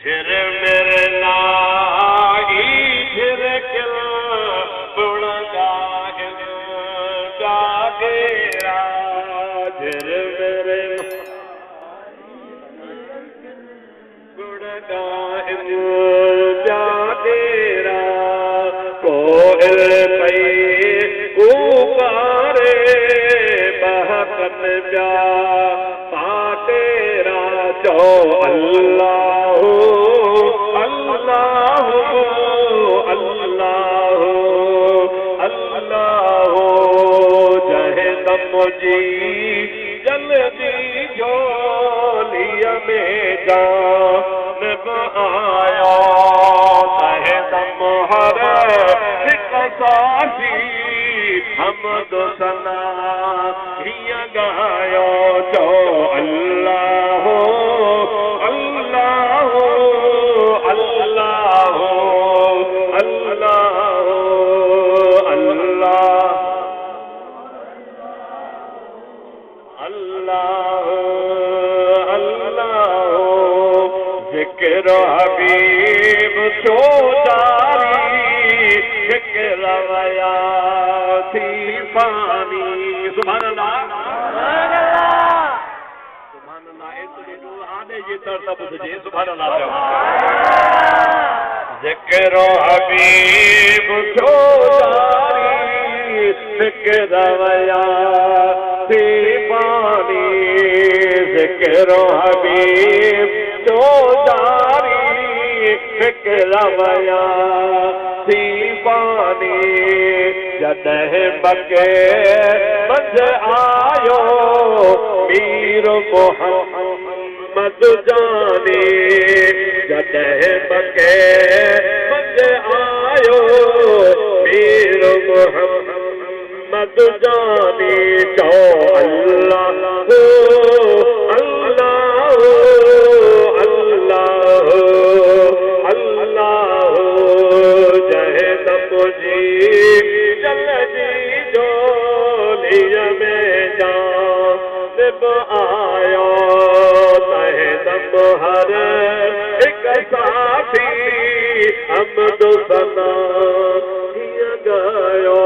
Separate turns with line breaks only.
फिर मेरे लाई फिर किल बुड़गा जागेरा फिर मेरे बुड़गा जागेरा कोयल पई उपारे बहकन जा पाटेरा चो अल्लाह अल्लाह अल्लाह अल्लाह जहे दम जी जल्दी झोलिया में जान आया तहे दम हर एक साथी हम दो सना हिया गायो चो अल्लाह अल्लाह अल्लाह अल्लाह अल्लाह अल्लाह अल्लाह जिक्र हबीब तो जारी जिक्र रवया थी पानी सुभान अल्लाह सुभान अल्लाह एतरे जो आदे जे तरतब जे सुभान अल्लाह जिक्र हबीब तो जारी जिक्र रवया थी पानी जिक्र हबीब तो जारी जिक्र रवया थी पानी जॾहिं बके मज आयो मीर मोहम्मद जाने जॾहिं बके मज आयो मीर मोहम्मद जाने चो अल्लाह अल्लाह अल्लाह अल्लाह जहे दम जी जल्दी झोलिया में जान आयो तहे दम हर एक साथी हम दो सना गायो